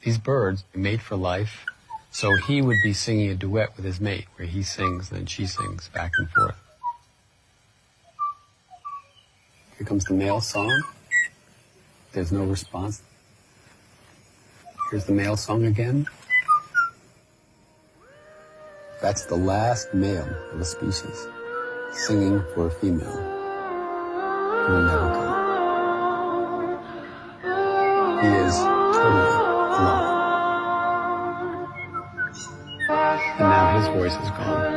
These birds mate for life, so he would be singing a duet with his mate, where he sings, then she sings, back and forth. Here comes the male song. There's no response. Here's the male song again. That's the last male of a species singing for a female. He will never come. He is totally alone. And now his voice is gone.